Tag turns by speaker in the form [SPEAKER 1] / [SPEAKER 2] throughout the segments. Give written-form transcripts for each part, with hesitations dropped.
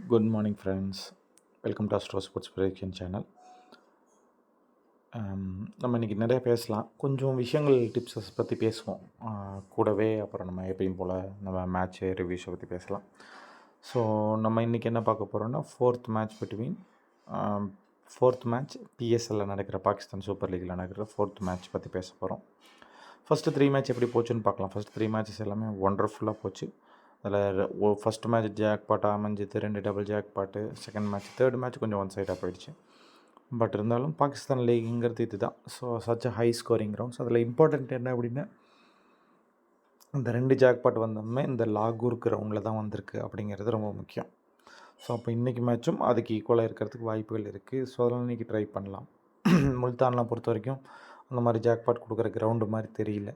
[SPEAKER 1] Good morning friends. Welcome to astro sports prediction channel. நம்ம இன்றைக்கி நிறைய பேசலாம். கொஞ்சம் விஷயங்கள் டிப்ஸஸ் பற்றி பேசுவோம். கூடவே அப்புறம் நம்ம எப்பயும் போல் நம்ம மேட்ச்சு ரிவ்யூஸை பற்றி பேசலாம். ஸோ நம்ம இன்றைக்கி என்ன பார்க்க போகிறோன்னா ஃபோர்த் மேட்ச் பிஎஸ்எல்லில் நடக்கிற பாகிஸ்தான் சூப்பர் லீக்கில் நடக்கிற ஃபோர்த் மேட்ச் பற்றி பேச போகிறோம். ஃபஸ்ட்டு 3 மேட்ச் எப்படி போச்சுன்னு பார்க்கலாம். ஃபஸ்ட் 3 மேட்சஸ் எல்லாமே ஒண்டர்ஃபுல்லாக போச்சு. அதில் ஃபஸ்ட் மேட்ச் ஜாக்பாட்டாக அமைஞ்சிது, 2 double jackpot. Second match, third match கொஞ்சம் ஒன் சைடாக போயிடுச்சு. பட் இருந்தாலும் பாகிஸ்தான் லீக்ங்கிறது இது தான். So such a high scoring grounds. அதில் இம்பார்ட்டண்ட் என்ன அப்படின்னா, இந்த 2 ஜாக்பாட் வந்தோமே இந்த லாகூர் கிரவுண்டில் தான் வந்திருக்கு அப்படிங்கிறது ரொம்ப முக்கியம். ஸோ அப்போ இன்றைக்கி மேட்சும் அதுக்கு ஈக்குவலாக இருக்கிறதுக்கு வாய்ப்புகள் இருக்குது. ஸோ அதெல்லாம் இன்றைக்கி ட்ரை பண்ணலாம். முல்தான்லாம் பொறுத்த வரைக்கும் அந்த மாதிரி ஜாக்பாட் கொடுக்குற கிரவுண்டு மாதிரி தெரியல.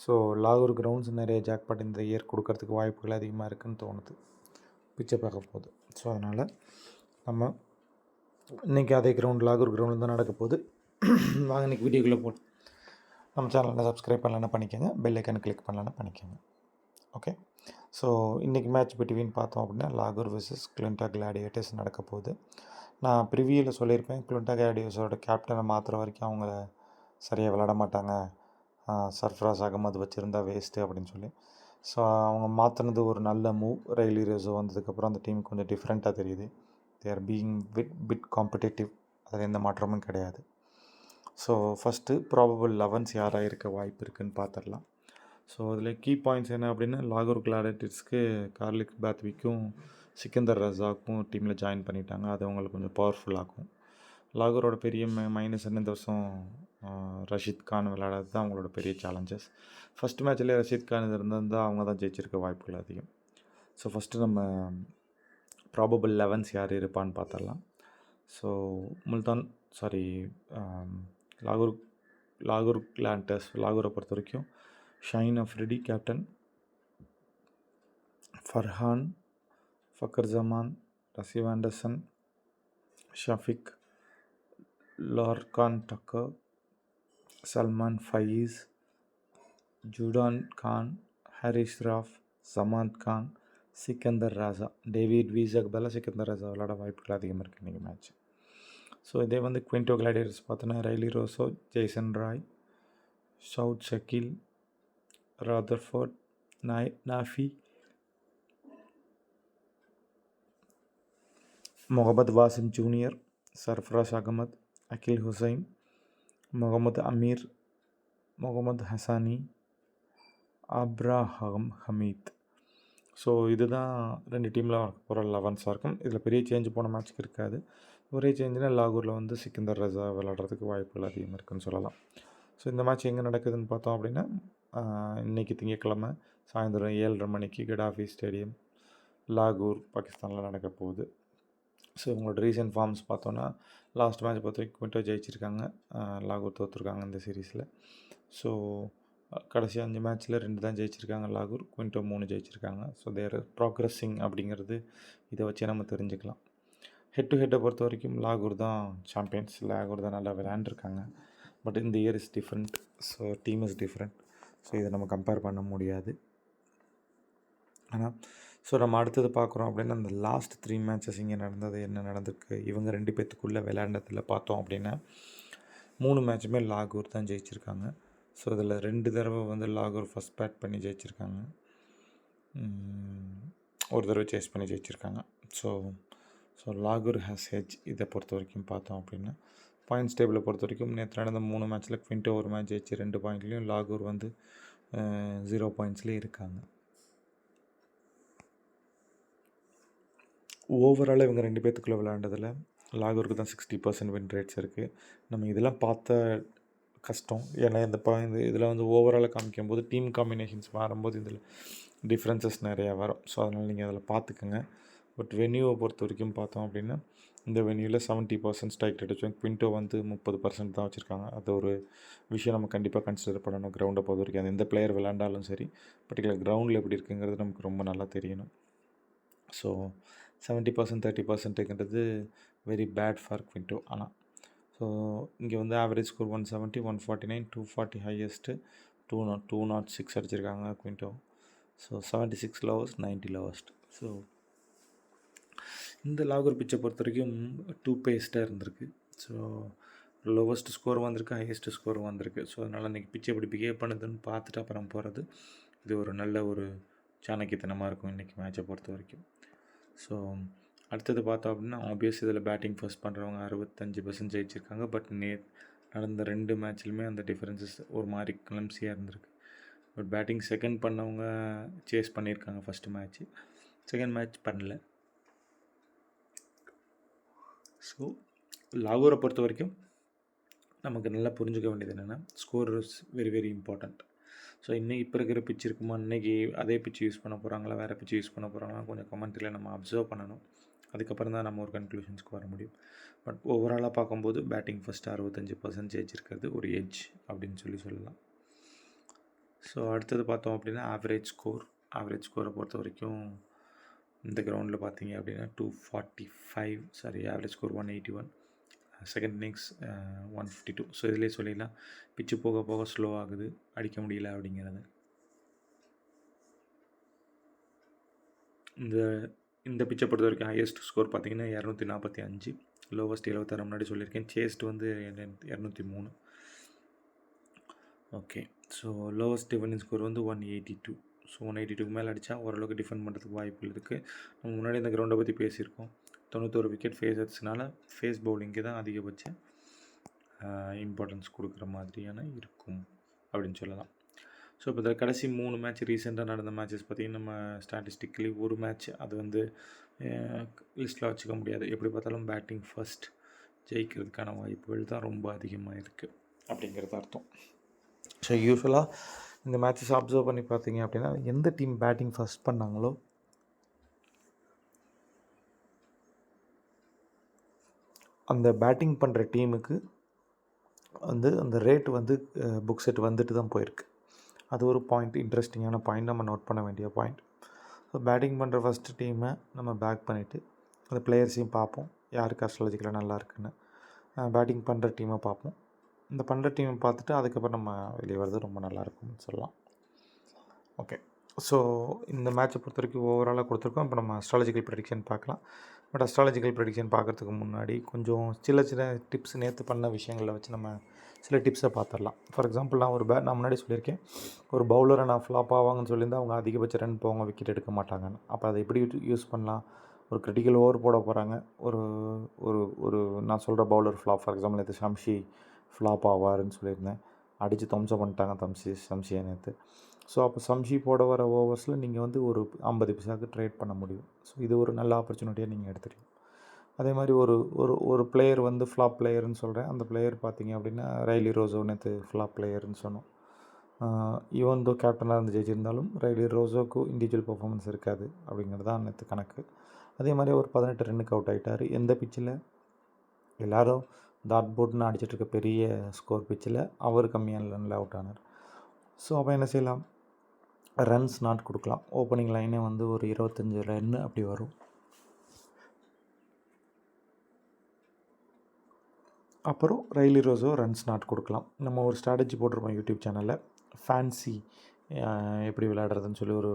[SPEAKER 1] ஸோ லாகூர் கிரவுண்ட்ஸ் நிறைய ஜாக்பாட் இந்த இயர் கொடுக்கறதுக்கு வாய்ப்புகள் அதிகமாக இருக்குதுன்னு தோணுது பிச்சை பார்க்க போகுது. ஸோ அதனால் நம்ம இன்றைக்கி அதே லாகூர் கிரவுண்டில் தான் நடக்க போகுது. வாங்க இன்றைக்கி வீடியோக்குள்ளே போட்டு நம்ம சேனலில் சப்ஸ்கிரைப் பண்ணலன்னா பண்ணிக்கோங்க, பெல் ஐக்கன் கிளிக் பண்ணலன்னா பண்ணிக்கோங்க. ஓகே. ஸோ இன்றைக்கி மேட்ச் பிட்வீன் பார்த்தோம் அப்படின்னா லாகூர் vs கிளின்டா கிளாடியேட்டர்ஸ் நடக்க போகுது. நான் ப்ரிவியூவில் சொல்லியிருப்பேன், கிளின்டா கிளாடியேட்டர்ஸோட கேப்டனை மாற்றுற வரைக்கும் அவங்க சரியாக விளாட மாட்டாங்க, சர்ஃப்ராஸ் அகமது வச்சுருந்தா வேஸ்ட்டு அப்படின்னு சொல்லி. ஸோ அவங்க மாற்றினது ஒரு நல்ல மூவ். ரெய்லி ரோஸோ வந்ததுக்கப்புறம் அந்த டீம் கொஞ்சம் டிஃப்ரெண்ட்டாக தெரியுது. They are being bit competitive. அதில் எந்த மாற்றமும் கிடையாது. ஸோ ஃபஸ்ட்டு ப்ராபபிள் 11s யாராக இருக்க வாய்ப்பு இருக்குதுன்னு பார்த்துடலாம். ஸோ அதில் கீ பாயிண்ட்ஸ் என்ன அப்படின்னா, லாகூர் கிளாடியேட்டர்ஸ்க்கு கார்லிக் பேத்விக்கும் சிக்கந்தர் ரஸாக்கும் டீமில் ஜாயின் பண்ணிட்டாங்க. அது அவங்களுக்கு கொஞ்சம் பவர்ஃபுல்லாகும். லாகூரோட பெரிய மைனஸ் என்ன, இந்த வருஷம் ரஷீத் கான் விளையாடாது தான் அவங்களோட பெரிய சேலஞ்சஸ். ஃபஸ்ட் மேட்ச்லேயே ரஷீத் கான் இருந்திருந்தால் அவங்க தான் ஜெயிச்சிருக்க வாய்ப்புகள் அதிகம். ஸோ ஃபஸ்ட்டு நம்ம ப்ராபபிள் 11s யார் இருப்பான்னு பார்த்துடலாம். ஸோ லாகூர் கிளாண்டர்ஸ், லாகூரை பொறுத்த வரைக்கும் ஷைன் அஃப்ரிடி கேப்டன், ஃபர்ஹான், ஃபக்கர் ஜமான், ரசீவ் ஆண்டர்சன், ஷஃபிக், லார்கான் டக்கர், சல்மான் ஃபயீஸ், ஜுடான் கான், ஹாரிஸ் ராஃப், சமாந்த் கான், சிக்கந்தர் ராஜா. டேவிட் வீஸாக்கு பதிலாக சிக்கந்தர் ராஜா விளாட வாய்ப்புகள் அதிகமாக இருக்குது இன்றைக்கி மேட்ச். ஸோ இதே வந்து குவிண்டோ கிளாடியேட்டர்ஸ் பார்த்தோன்னா Rilee Rossouw, Jason Roy, Saud Shakeel, Rutherford, Nafay, Muhammad Wasim junior, Sarfaraz Ahmed, Akeal Hosein, Mohammad Amir, Mohammad Hasnain, அப்ராஹம் ஹமீத். ஸோ இதுதான் 2 டீமில் ஒரு 11s இருக்கும். இதில் பெரிய சேஞ்ச் போன மேட்ச்க்கு இருக்காது. ஒரே சேஞ்சுனா லாகூரில் வந்து சிக்கந்தர் ரஸா விளாட்றதுக்கு வாய்ப்புகள் அதிகமாக இருக்குதுன்னு சொல்லலாம். ஸோ இந்த மேட்ச் எங்கே நடக்குதுன்னு பார்த்தோம் அப்படின்னா, இன்றைக்கி திங்கட்கிழமை சாயந்தரம் 7:30 மணிக்கு கடாஃபி ஸ்டேடியம், லாகூர், பாகிஸ்தானில் நடக்க போகுது. ஸோ இவங்களோட ரீசன்ட் ஃபார்ம்ஸ் பார்த்தோன்னா, லாஸ்ட் மேட்ச் பொறுத்த வரைக்கும் குவிண்டோ ஜெயிச்சிருக்காங்க, லாகூர் தோற்றுருக்காங்க இந்த சீரீஸில். ஸோ கடைசி 5 மேட்ச்சில் 2 தான் ஜெயிச்சிருக்காங்க லாகூர், குவிண்டோ 3 ஜெயிச்சிருக்காங்க. ஸோ தேர் ப்ராக்ரஸிங் அப்படிங்கிறது இதை வச்சே நம்ம தெரிஞ்சுக்கலாம். ஹெட் டு ஹெட்டை பொறுத்த வரைக்கும் லாகூர் தான் சாம்பியன்ஸ். லாகூர் தான் நல்லா விளையாண்டுருக்காங்க. பட் இந்த year is different. So team is different. So இதை நம்ம கம்பேர் பண்ண முடியாது. ஆனால் ஸோ நம்ம அடுத்தது பார்க்குறோம் அப்படின்னா, அந்த லாஸ்ட் 3 மேட்சஸ் இங்கே நடந்தது என்ன நடந்திருக்கு, இவங்க 2 பேத்துக்குள்ளே விளையாண்டதில் பார்த்தோம் அப்படின்னா 3 மேட்சுமே லாகூர் தான் ஜெயிச்சிருக்காங்க. ஸோ இதில் 2 தடவை வந்து லாகூர் ஃபஸ்ட் பேட் பண்ணி ஜெயிச்சிருக்காங்க, ஒரு தடவை சேஸ் பண்ணி ஜெயிச்சிருக்காங்க. ஸோ லாகூர் ஹேஸ் ஹெச். இதை பொறுத்த வரைக்கும் பார்த்தோம் அப்படின்னா, பாயிண்ட்ஸ் டேபிளை பொறுத்த வரைக்கும் நேற்று நடந்த 3 மேட்ச்சில் குவிண்டோ ஒரு மேட்ச் ஜெயிச்சு 2 பாயிண்ட்லேயும், லாகூர் வந்து 0 பாயிண்ட்ஸ்லேயே இருக்காங்க. ஓவராலாக இவங்க 2 பேத்துக்குள்ளே விளையாண்டதில் லாகூருக்கு தான் 60% வின் ரேட்ஸ் இருக்குது. நம்ம இதெல்லாம் பார்த்த கஷ்டம். ஏன்னா இந்த இதில் வந்து ஓவராலாக காமிக்கும்போது டீம் காம்பினேஷன்ஸ் மாறும்போது இதில் டிஃப்ரென்சஸ் நிறையா வரும். ஸோ அதனால் நீங்கள் அதில் பார்த்துக்குங்க. பட் வென்யூவை பொறுத்த வரைக்கும் பார்த்தோம் அப்படின்னா, இந்த வென்யூவில் 70% ஸ்ட்ரைக் ரேட் வச்சுருக்காங்க. குவிண்டோ வந்து 30% தான் வச்சுருக்காங்க. அது ஒரு விஷயம் நம்ம கண்டிப்பாக கன்சிடர் பண்ணணும். கிரவுண்டை பொறுத்த வரைக்கும் அது எந்த பிளேயர் விளையாண்டாலும் சரி, பர்டிகுலர் கிரவுண்டில் எப்படி இருக்குங்கிறது நமக்கு ரொம்ப நல்லா தெரியணும். ஸோ 70% 30%ங்கிறது வெரி பேட் ஃபார் குவிண்டோ. ஆனால் ஸோ இங்கே வந்து ஆவரேஜ் ஸ்கோர் 170, 149, 240 ஹையஸ்ட்டு, 206 அடிச்சிருக்காங்க குவிண்டோ. So 76 lowest, 90 lowest. ஸோ இந்த லாகூர் பிச்சை பொறுத்த வரைக்கும் 2 பேஸ்டாக இருந்திருக்கு. ஸோ லோவஸ்ட் ஸ்கோர் வந்திருக்கு, ஹையஸ்ட் ஸ்கோர் வந்திருக்கு. ஸோ அதனால் இன்றைக்கி பிச்சை எப்படி பிஹேவ் பண்ணுதுன்னு பார்த்துட்டு அப்புறம் போகிறது இது ஒரு நல்ல ஒரு சாணக்கியத்தனமாக இருக்கும் இன்றைக்கி மேட்சை பொறுத்த வரைக்கும். ஸோ அடுத்தது பார்த்தோம் அப்படின்னா ஆப்வியஸ் இதில் பேட்டிங் ஃபர்ஸ்ட் பண்ணுறவங்க 65% ஜெயிச்சிருக்காங்க. பட் நடந்த 2 மேட்ச்லையுமே அந்த டிஃப்ரென்சஸ் ஒரு மாதிரி கிளம்சியாக இருந்திருக்கு. பட் பேட்டிங் செகண்ட் பண்ணவங்க சேஸ் பண்ணியிருக்காங்க ஃபஸ்ட்டு மேட்ச்சு, செகண்ட் மேட்ச் பண்ணல. ஸோ லாகூரை பொறுத்த வரைக்கும் நமக்கு நல்லா புரிஞ்சுக்க வேண்டியது என்னென்னா score is very very important. So இன்றைக்கி இப்போ இருக்கிற பிச் இருக்குமா, இன்றைக்கி அதே பிச் யூஸ் பண்ண போகிறாங்களா, வேறு பிச் யூஸ் பண்ண போகிறாங்களா, கொஞ்சம் கமெண்ட்ரியில் நம்ம அப்சர்வ் பண்ணணும். அதுக்கப்புறம் தான் நம்ம ஒரு கன்க்ளூஷன்ஸ்க்கு வர முடியும். பட் ஓவராலாக பார்க்கும்போது பேட்டிங் ஃபஸ்ட்டு 65% ஜெயிச்சிருக்கிறது ஒரு எட்ஜ் அப்படின்னு சொல்லலாம். ஸோ அடுத்தது பார்த்தோம் அப்படின்னா ஆவரேஜ் ஸ்கோரை பொறுத்த வரைக்கும் இந்த கிரவுண்டில் பார்த்தீங்க அப்படின்னா 245 average score 181, second innings 152. So இதிலே சொல்லிடலாம் பிச்சு போக போக ஸ்லோ ஆகுது, அடிக்க முடியல அப்படிங்கிறது. இந்த பிச்சை பொறுத்த வரைக்கும் ஹையஸ்ட் ஸ்கோர் பார்த்தீங்கன்னா 245, லோவஸ்ட் 76 முன்னாடி சொல்லியிருக்கேன். சேஸ்ட் வந்து 203. Okay, so lowest defending score வந்து 182. ஸோ 182க்கு மேலே அடித்தா ஓரளவுக்கு டிஃபெண்ட் பண்ணுறதுக்கு வாய்ப்பு இருக்குது. நம்ம முன்னாடி இந்த கிரவுண்டை பற்றி பேசியிருக்கோம். 91 விக்கெட் ஃபேஸர்ஸ்னால ஃபேஸ் பவுலிங்க்கு தான் அதிகபட்ச இம்பார்ட்டன்ஸ் கொடுக்குற மாதிரியான இருக்கும் அப்படின்னு சொல்லலாம். ஸோ இப்போ இதில் கடைசி 3 மேட்ச் ரீசெண்டாக நடந்த மேட்சஸ் பார்த்திங்கன்னா நம்ம ஸ்டாட்டிஸ்டிக்கலி ஒரு மேட்ச் அது வந்து லிஸ்ட்டில் வச்சுக்க முடியாது. எப்படி பார்த்தாலும் பேட்டிங் ஃபர்ஸ்ட் ஜெயிக்கிறதுக்கான வாய்ப்புகள் தான் ரொம்ப அதிகமாக இருக்குது அப்படிங்கிறது அர்த்தம். ஸோ யூஸ்வலாக இந்த மேட்சஸ் அப்சர்வ் பண்ணி பார்த்தீங்க அப்படின்னா எந்த டீம் பேட்டிங் ஃபர்ஸ்ட் பண்ணாங்களோ அந்த பேட்டிங் பண்ணுற டீமுக்கு வந்து அந்த ரேட் வந்து புக் செட் வந்துட்டு தான் போயிருக்கு. அது ஒரு பாயிண்ட், இன்ட்ரெஸ்டிங்கான பாயிண்ட், நம்ம நோட் பண்ண வேண்டிய பாயிண்ட். ஸோ பேட்டிங் பண்ணுற ஃபஸ்ட்டு டீமை நம்ம பேக் பண்ணிவிட்டு அந்த பிளேயர்ஸையும் பார்ப்போம், யாருக்கு அஸ்ட்ராலஜிக்கலாக நல்லா இருக்குன்னு. பேட்டிங் பண்ணுற டீமை பார்ப்போம். இந்த பண்ணுற டீமை பார்த்துட்டு அதுக்கப்புறம் நம்ம வெளியே வர்றது ரொம்ப நல்லாயிருக்கும்னு சொல்லலாம். ஓகே, ஸோ இந்த மேட்சை பொறுத்த வரைக்கும் ஓவராலாக கொடுத்துருக்கோம். இப்போ நம்ம அஸ்ட்ராலஜிக்கல் ப்ரெடிக்ஷன் பார்க்கலாம். பட் அஸ்ட்ராலஜிக்கல் ப்ரெடிக்ஷன் பார்க்குறதுக்கு முன்னாடி கொஞ்சம் சின்ன டிப்ஸ் நேற்று பண்ண விஷயங்களை வச்சு நம்ம சில டிப்ஸை பார்த்துடலாம். ஃபார் எக்ஸாம்பிள் நான் முன்னாடி சொல்லியிருக்கேன், ஒரு பவுலரை நான் ஃப்ளாப் ஆவாங்கன்னு சொல்லியிருந்தால் அவங்க அதிகபட்ச ரன் போவாங்க, விக்கெட் எடுக்க மாட்டாங்கன்னு. அப்போ அதை எப்படி யூஸ் பண்ணலாம்? ஒரு கிரிட்டிக்கல் ஓவர் போட போகிறாங்க, ஒரு ஒரு ஒரு நான் சொல்கிற பவுலர் ஃப்ளாப், ஃபார் எக்ஸாம்பிள் நேற்று ஷம்ஷி ஃப்ளாப் ஆவாருன்னு சொல்லியிருந்தேன், அடித்து தம்சம் பண்ணிட்டாங்க ஷம்ஷியை நேற்று. ஸோ அப்போ ஷம்ஷி போட வர ஓவர்ஸில் நீங்கள் வந்து ஒரு 50 பைசாவுக்கு ட்ரேட் பண்ண முடியும். ஸோ இது ஒரு நல்ல ஆப்பர்ச்சுனிட்டியாக நீங்கள் எடுத்துக்கலாம். அதே மாதிரி ஒரு பிளேயர் வந்து ஃப்ளாப் பிளேயர்னு சொல்கிறேன். அந்த பிளேயர் பார்த்தீங்க அப்படின்னா ரைலி ரோஸோ நேற்று ஃப்ளாப் பிளேயர்னு சொன்னோம். ஈவன் தோ கேப்டனாக இருந்து ஜெயிச்சிருந்தாலும் ரைலி ரோஸோக்கு இண்டிவிஜுவல் பர்ஃபார்மன்ஸ் இருக்காது அப்படிங்கிறது தான் நேற்று கணக்கு. அதே மாதிரி ஒரு 18 ரன்னுக்கு அவுட் ஆகிட்டார். எந்த பிச்சில் எல்லோரும் டாட் போர்ட்னு அடிச்சிட்ருக்க பெரிய ஸ்கோர் பிச்சில் அவர் கம்மியான ரனில் அவுட் ஆனார். ஸோ அப்போ என்ன செய்யலாம்? ரன்ஸ் நாட் கொடுக்கலாம். ஓப்பனிங் லைனே வந்து ஒரு 25 ரன்னு அப்படி வரும். அப்புறம் ரைலி ரோஸோ ரன்ஸ் நாட் கொடுக்கலாம். நம்ம ஒரு ஸ்ட்ராட்டஜி போட்டிருப்போம் யூடியூப் சேனலில், ஃபேன்சி எப்படி விளையாடுறதுன்னு சொல்லி ஒரு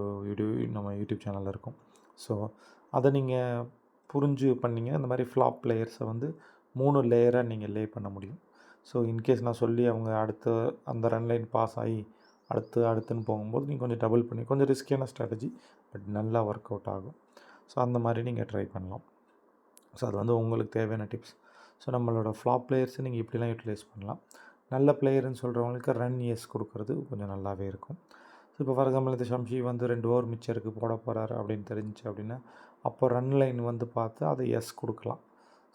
[SPEAKER 1] நம்ம யூடியூப் சேனலில் இருக்கும். ஸோ அதை நீங்கள் புரிஞ்சு பண்ணிங்க இந்த மாதிரி ஃப்ளாப் பிளேயர்ஸை வந்து 3 லேயராக நீங்கள் லே பண்ண முடியும். ஸோ இன்கேஸ் நான் சொல்லி அவங்க அடுத்த அந்த ரன் லைன் பாஸ் ஆகி அடுத்துன்னு போகும்போது நீங்கள் கொஞ்சம் டபுள் பண்ணி, கொஞ்சம் ரிஸ்கியான ஸ்ட்ராட்டஜி, பட் நல்லா ஒர்க் அவுட் ஆகும். ஸோ அந்த மாதிரி நீங்கள் ட்ரை பண்ணலாம். ஸோ அது வந்து உங்களுக்கு தேவையான டிப்ஸ். ஸோ நம்மளோட ஃப்ளாப் பிளேயர்ஸை நீங்கள் இப்படிலாம் யூட்டிலைஸ் பண்ணலாம். நல்ல பிளேயர்னு சொல்கிறவங்களுக்கு ரன் கொடுக்கறது கொஞ்சம் நல்லாவே இருக்கும். ஸோ இப்போ ஃபார் எக்ஸாம்பிள் இந்த ஷம்ஷி வந்து 2 ஓவர் மிச்சருக்கு போட போகிறாரு அப்படின்னு தெரிஞ்சிச்சு அப்படின்னா அப்போ ரன் லைன் வந்து பார்த்து அதை கொடுக்கலாம்.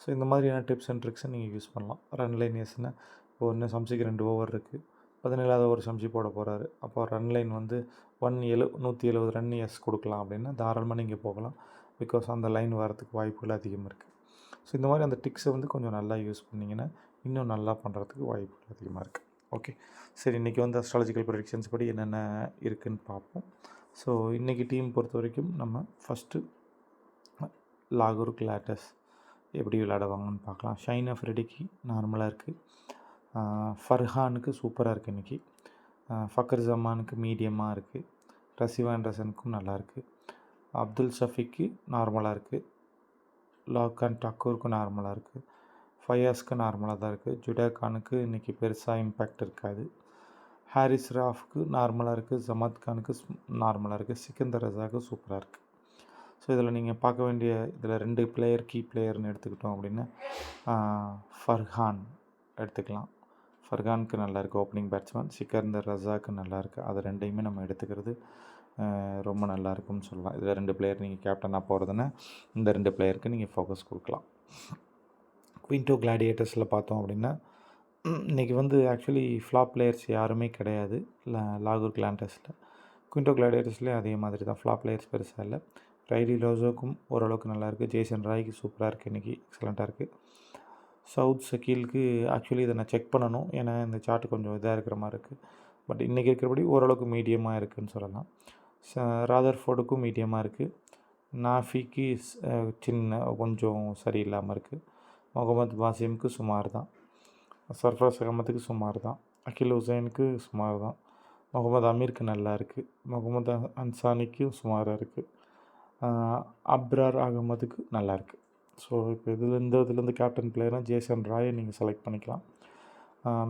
[SPEAKER 1] ஸோ இந்த மாதிரியான டிப்ஸ் அண்ட் ட்ரிக்ஸை நீங்கள் யூஸ் பண்ணலாம். ரன் லைன் எஸ்ன்னு இப்போ இன்னும் ஷம்ஷிக்கு 2 ஓவர் இருக்குது, 17வது ஓவர் ஷம்ஷி போட போகிறாரு. அப்போ ரன் லைன் வந்து 170 ரன் கொடுக்கலாம் அப்படின்னா தாராளமாக நீங்கள் போகலாம். பிகாஸ் அந்த லைன் வரதுக்கு வாய்ப்புகள் அதிகமாக இருக்குது. ஸோ இந்த மாதிரி அந்த டிக்ஸை வந்து கொஞ்சம் நல்லா யூஸ் பண்ணிங்கன்னா இன்னும் நல்லா பண்ணுறதுக்கு வாய்ப்புகள் அதிகமாக இருக்குது. ஓகே, சரி, இன்றைக்கி வந்து அஸ்ட்ராலஜிக்கல் ப்ரெடிக்ஷன்ஸ் படி என்னென்ன இருக்குதுன்னு பார்ப்போம். ஸோ இன்றைக்கி டீம் பொறுத்த வரைக்கும் நம்ம ஃபஸ்ட்டு லாகூர் கிளாட்டஸ் எப்படி விளையாடுவாங்கன்னு பார்க்கலாம். ஷைன் அஃப்ரிடிக்கு நார்மலாக இருக்குது, ஃபர்ஹானுக்கு சூப்பராக இருக்குது இன்றைக்கி, ஃபக்கர் ஜமானுக்கு மீடியமாக இருக்குது, ரசிவ் ஆண்டர்சனுக்கும் நல்லாயிருக்கு, அப்துல் ஷஃபிக்கு நார்மலாக இருக்குது, லாகான் டக்கூருக்கும் நார்மலாக இருக்குது. ஃபயாஸ்க்கு நார்மலாக தான் இருக்குது. ஜுடேர் கானுக்கு இன்றைக்கி பெருசாக இம்பேக்ட் இருக்காது. ஹாரிஸ் ராஃப்க்கு நார்மலாக இருக்குது. ஜமாத் கானுக்கு நார்மலாக இருக்குது. சிக்கந்தர் ரஸாக்கு சூப்பராக இருக்குது. ஸோ இதில் நீங்கள் பார்க்க வேண்டிய இதில் 2 பிளேயர் கீ பிளேயர்னு எடுத்துக்கிட்டோம் அப்படின்னா ஃபர்ஹான் எடுத்துக்கலாம். ஃபர்ஹானுக்கு நல்லாயிருக்கு ஓப்பனிங் பேட்ஸ்மேன். சிக்கந்தர் ரஸாக்கு நல்லாயிருக்கு. அது ரெண்டையுமே நம்ம எடுத்துக்கிறது ரொம்ப நல்லாயிருக்குன்னு சொல்லலாம். இதில் 2 பிளேயர் நீங்கள் கேப்டனாக போகிறதுன்னா இந்த 2 பிளேயருக்கு நீங்கள் ஃபோக்கஸ் கொடுக்கலாம். குவிண்டோ கிளாடியேட்டர்ஸில் பார்த்தோம் அப்படின்னா இன்றைக்கி வந்து ஆக்சுவலி ஃப்ளாப் பிளேயர்ஸ் யாருமே கிடையாது லாகூர் கிளாண்டர்ஸில். குவிண்டோ கிளாடியேட்டர்ஸ்லேயும் அதே மாதிரி தான். ஃப்ளாப் பிளேயர்ஸ் பெருசாக இல்லை. ரைலி லோசோக்கும் ஓரளவுக்கு நல்லாயிருக்கு. ஜேசன் ராய்க்கு சூப்பராக இருக்குது. இன்றைக்கி எக்ஸலண்ட்டாக இருக்குது. சவுத் ஷக்கீலுக்கு ஆக்சுவலி இதை நான் செக் பண்ணணும், ஏன்னா இந்த சார்ட் கொஞ்சம் இதாக இருக்கிற மாதிரி இருக்குது. பட் இன்றைக்கி இருக்கிறபடி ஓரளவுக்கு மீடியமாக இருக்குதுன்னு சொல்லலாம். ராதர்ஃபோர்டுக்கும் மீடியமாக இருக்குது. நாஃபிக்கு சின்ன கொஞ்சம் சரியில்லாமல் இருக்குது. முகமது பாசிமுக்கு சுமார் தான். சர்ஃப்ராஸ் அகமதுக்கு சுமார் தான். அகில் ஹுசைனுக்கு சுமார் தான். முகமது அமீருக்கு நல்லா இருக்குது. முகமது அன்சானிக்கு சுமாராக இருக்குது. அப்ரார் அகமதுக்கு நல்லாயிருக்கு. ஸோ இப்போ இதுலேருந்து கேப்டன் பிளேயராக ஜேசன் ராயை நீங்கள் செலக்ட் பண்ணிக்கலாம்.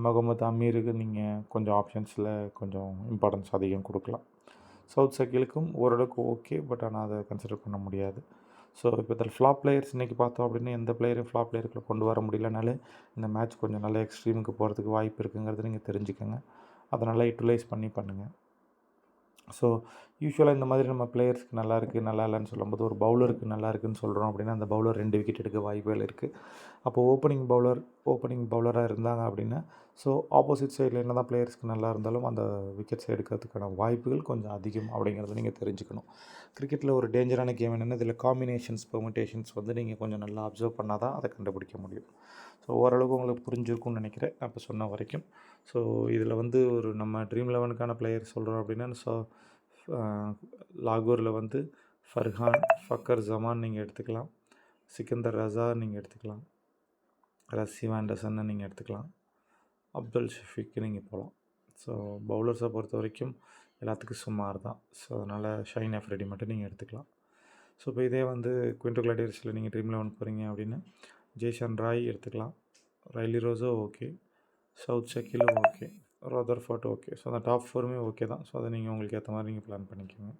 [SPEAKER 1] முகமது அமீருக்கு நீங்கள் கொஞ்சம் ஆப்ஷன்ஸில் கொஞ்சம் இம்பார்ட்டன்ஸ் அதிகம் கொடுக்கலாம். சவுத் ஷக்கீலுக்கும் ஓரளவுக்கு ஓகே, பட் ஆனால் அதை கன்சிடர் பண்ண முடியாது. ஸோ இப்போ இதில் ஃப்ளாப் பிளேயர்ஸ் இன்றைக்கி பார்த்தோம் அப்படின்னா எந்த பிளேயரையும் ஃப்ளாப் பிளேயருக்குள்ள கொண்டு வர முடியலனாலே இந்த மேட்ச் கொஞ்சம் நல்ல எக்ஸ்ட்ரீமுக்கு போகிறதுக்கு வாய்ப்பு இருக்குங்கிறத நீங்கள் தெரிஞ்சுக்கோங்க. அதை நல்லா யூட்டிலைஸ் பண்ணுங்கள். ஸோ யூஸ்வலாக இந்த மாதிரி நம்ம பிளேயர்ஸ்க்கு நல்லா இருக்குது நல்லா இல்லைன்னு சொல்லும்போது ஒரு பவுலருக்கு நல்லா இருக்குதுன்னு சொல்கிறோம் அப்படின்னா அந்த பவுலர் 2 விக்கெட் எடுக்க வாய்ப்புகள் இருக்குது. அப்போது ஓப்பனிங் பவுலராக இருந்தாங்க அப்படின்னா ஸோ ஆப்போசிட் சைடில் என்ன தான் பிளேயர்ஸ்க்கு நல்லா இருந்தாலும் அந்த விக்கெட்ஸை எடுக்கிறதுக்கான வாய்ப்புகள் கொஞ்சம் அதிகம் அப்படிங்கிறத நீங்கள் தெரிஞ்சுக்கணும். கிரிக்கெட்டில் ஒரு டேஞ்சரான கேம் என்னென்னா இதில் காம்பினேஷன்ஸ் பெர்முடேஷன்ஸ் வந்து நீங்கள் கொஞ்சம் நல்லா அப்சர்வ் பண்ணால் தான் அதை கண்டுபிடிக்க முடியும். ஸோ ஓரளவுக்கு உங்களுக்கு புரிஞ்சிருக்கும்னு நினைக்கிறேன் நான் இப்போ சொன்ன வரைக்கும். ஸோ இதில் வந்து ஒரு நம்ம ட்ரீம் 11க்கான பிளேயர் சொல்கிறோம் அப்படின்னா ஸோ லாகூரில் வந்து ஃபர்ஹான், ஃபக்கர் ஜமான் நீங்கள் எடுத்துக்கலாம். சிக்கந்தர் ரஸா நீங்கள் எடுத்துக்கலாம். ரஸ்ஸி ஆண்டர்சனை நீங்கள் எடுத்துக்கலாம். அப்துல் ஷஃபீக்கு நீங்கள் போகலாம். ஸோ பவுலர்ஸை பொறுத்த வரைக்கும் எல்லாத்துக்கும் சுமார் தான். ஸோ அதனால் ஷைன் அஃப்ரிடி மட்டும் நீங்கள் எடுத்துக்கலாம். ஸோ இப்போ இதே வந்து குவிண்டோ கிளாடியேட்டர்ஸில் நீங்கள் ட்ரீம் 11 போகிறீங்க அப்படின்னா ஜேசன் ராய் எடுத்துக்கலாம். Rilee Rossouw okay. சவுத் ஷக்கீலும் ஓகே. Rutherford okay. ஸோ அந்த டாப் 4மே ஓகே தான். ஸோ அதை நீங்கள் உங்களுக்கு ஏற்ற மாதிரி நீங்கள் பிளான் பண்ணிக்கோங்க.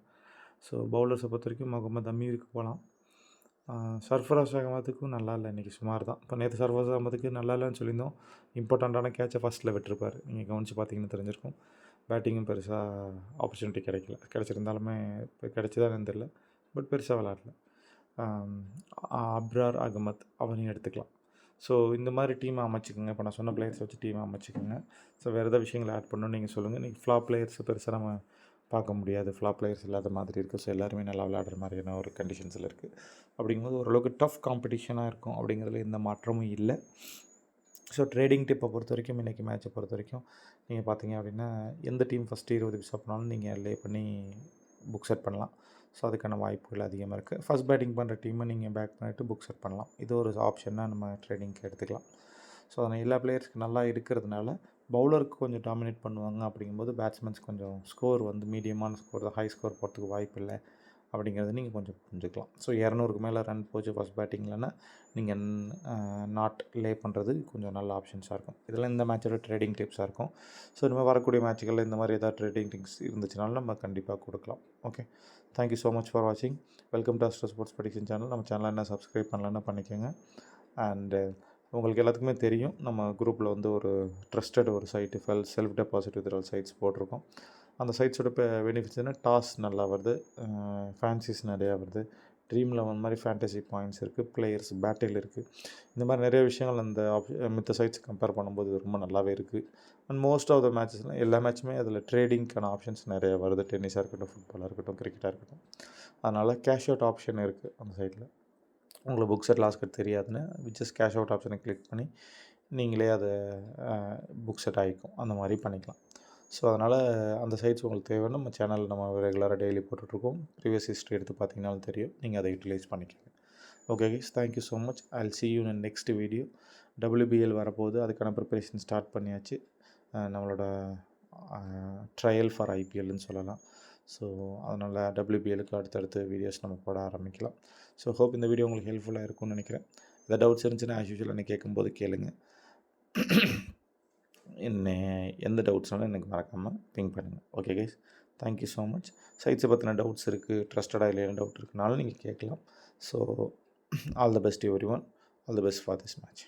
[SPEAKER 1] ஸோ பவுலர்ஸை பொறுத்த வரைக்கும் முகமது அமீருக்கு போகலாம். சர்ஃபராஸ் அகமதுக்கும் நல்லா இல்லை, இன்றைக்கி சுமார் தான். இப்போ நேற்று சர்ஃபராஸ் அகமதுக்கு நல்லா இல்லைன்னு சொல்லியிருந்தோம். இம்பார்ட்டண்ட்டான கேட்சை ஃபஸ்ட்டில் விட்டுருப்பார். நீங்கள் கவனித்து பார்த்தீங்கன்னு தெரிஞ்சிருக்கும். பேட்டிங்கும் பெருசாக ஆப்பர்ச்சுனிட்டி கிடச்சிருந்தாலுமே இப்போ கிடச்சிதான்னு தெரியல, பட் பெருசாக விளாடல. அப்ரார் அகமத் அவனையும் எடுத்துக்கலாம். ஸோ இந்த மாதிரி டீமை அமைச்சிக்கோங்க. இப்போ நான் சொன்ன பிளேயர்ஸ் வச்சு டீமை அமைச்சிக்கோங்க. ஸோ வேறு எதாவது விஷயங்களை ஆட் பண்ணணும்னு நீங்கள் சொல்லுங்கள். இன்றைக்கி ஃப்ளாப் பிளேயர்ஸ் பெருசாக நம்ம பார்க்க முடியாது. ஃப்ளாப் பிளேயர்ஸ் இல்லாத மாதிரி இருக்குது. ஸோ எல்லாருமே நல்லா விளையாடுற மாதிரியான ஒரு கண்டிஷன்ஸில் இருக்குது. அப்படிங்கும்போது ஓரளவுக்கு டஃப் காம்படிஷனாக இருக்கும் அப்படிங்கிறதுல எந்த மாற்றமும் இல்லை. ஸோ ட்ரேடிங் டிப்பை பொறுத்த வரைக்கும் இன்றைக்கி மேட்சை பொறுத்த வரைக்கும் நீங்கள் பார்த்தீங்க அப்படின்னா எந்த டீம் ஃபஸ்ட்டு 20 பிக்ஸ் பண்ணாலும் நீங்கள் லே பண்ணி புக் செட் பண்ணலாம். ஸோ அதுக்கான வாய்ப்புகள் அதிகமாக இருக்குது. ஃபஸ்ட் பேட்டிங் பண்ணுற டீமை நீங்கள் பேக் பண்ணிவிட்டு புக் செட் பண்ணலாம். இது ஒரு ஆப்ஷனாக நம்ம ட்ரேடிங்க்கு எடுத்துக்கலாம். ஸோ அதனால் எல்லா பிளேயர்ஸ்க்கு நல்லா இருக்கிறதுனால பவுலருக்கு கொஞ்சம் டாமினேட் பண்ணுவாங்க. அப்படிங்கும்போது பேட்ஸ்மேன்ஸ் கொஞ்சம் ஸ்கோர் வந்து மீடியமான ஸ்கோர் தான், ஹை ஸ்கோர் போகிறதுக்கு வாய்ப்பு இல்லை அப்படிங்கிறத நீங்கள் கொஞ்சம் புரிஞ்சுக்கலாம். ஸோ 200க்கு மேலே ரன் போச்சு ஃபஸ்ட் பேட்டிங்லன்னா நீங்கள் நாட் லே பண்ணுறது கொஞ்சம் நல்ல ஆப்ஷன்ஸாக இருக்கும். இதெல்லாம் இந்த மேட்சோட ட்ரேடிங் டிப்ஸாக இருக்கும். ஸோ இனிமேல் வரக்கூடிய மேட்சுகளில் இந்த மாதிரி ஏதாவது ட்ரேடிங் டிப்ஸ் இருந்துச்சுனாலும் நம்ம கண்டிப்பாக கொடுக்கலாம். Okay, thank you so much for வாட்சிங். Welcome to astro sports prediction channel. நம்ம சேனலை என்ன சப்ஸ்கிரைப் பண்ணலன்னா பண்ணிக்கோங்க. அண்டு உங்களுக்கு எல்லாத்துக்குமே தெரியும் நம்ம குரூப்பில் வந்து ஒரு ட்ரஸ்டட் ஒரு site self deposit withdrawal sites போட்டிருக்கோம். அந்த சைட்ஸோட இப்போ பெனிஃபிட்ஸ்னா டாஸ் நல்லா வருது, ஃபேன்சிஸ் நிறையா வருது, ட்ரீம் 11 மாதிரி ஃபேண்டசி பாயிண்ட்ஸ் இருக்குது, பிளேயர்ஸ் பேட்டில் இருக்குது. இந்த மாதிரி நிறைய விஷயங்கள் அந்த மித்த சைட்ஸ் கம்பேர் பண்ணும்போது ரொம்ப நல்லாவே இருக்குது. அண்ட் மோஸ்ட் ஆஃப் த மேட்சஸ்லாம் எல்லா மேட்சுமே அதில் ட்ரேடிங்க்கான ஆப்ஷன்ஸ் நிறைய வருது. டென்னிஸாக இருக்கட்டும், ஃபுட்பாலாக இருக்கட்டும், கிரிக்கெட்டாக இருக்கட்டும். அதனால் கேஷ் அவுட் ஆப்ஷன் இருக்குது அந்த சைட்டில். உங்களுக்கு புக் செட் லாஸ் கட் தெரியாதுன்னு ஜஸ்ட் கேஷ் அவுட் ஆப்ஷனை கிளிக் பண்ணி நீங்களே அதை புக் செட் ஆகிக்கும், அந்த மாதிரி பண்ணிக்கலாம். ஸோ அதனால் அந்த சைட்ஸ் உங்களுக்கு தேவைன்னு நம்ம சேனலில் நம்ம ரெகுலராக டெய்லி போட்டுட்ருக்கோம். ப்ரீவியஸ் ஹிஸ்ட்ரி எடுத்து பார்த்தீங்கன்னாலும் தெரியும். நீங்கள் அதை யூட்டிலைஸ் பண்ணிக்கோங்க. Okay guys, thank you so much. I will see you in next video. WBL வரப்போகுது, அதுக்கான ப்ரிப்பரேஷன் ஸ்டார்ட் பண்ணியாச்சு. நம்மளோட ட்ரையல் ஃபார் IPLன்னு சொல்லலாம். ஸோ அதனால் WBLக்கு அடுத்தடுத்து வீடியோஸ் நம்ம போட ஆரம்பிக்கலாம். ஸோ ஹோப் இந்த வீடியோ உங்களுக்கு ஹெல்ப்ஃபுல்லாக இருக்கும்னு நினைக்கிறேன். எதாவது டவுட்ஸ் இருந்துச்சுன்னா ஆஸ் யூஷுவல் என்னை கேட்கும்போது கேளுங்க. என்ன எந்த டவுட்ஸ்னாலும் எனக்கு மறக்காமல் பிங் பண்ணுங்கள். Okay guys, thank you so much. சைட்ஸை பற்றின டவுட்ஸ் இருக்குது, ட்ரஸ்டடாக இல்லையான டவுட் இருக்குனாலும் நீங்கள் கேட்கலாம். So all the best everyone, all the best for this match.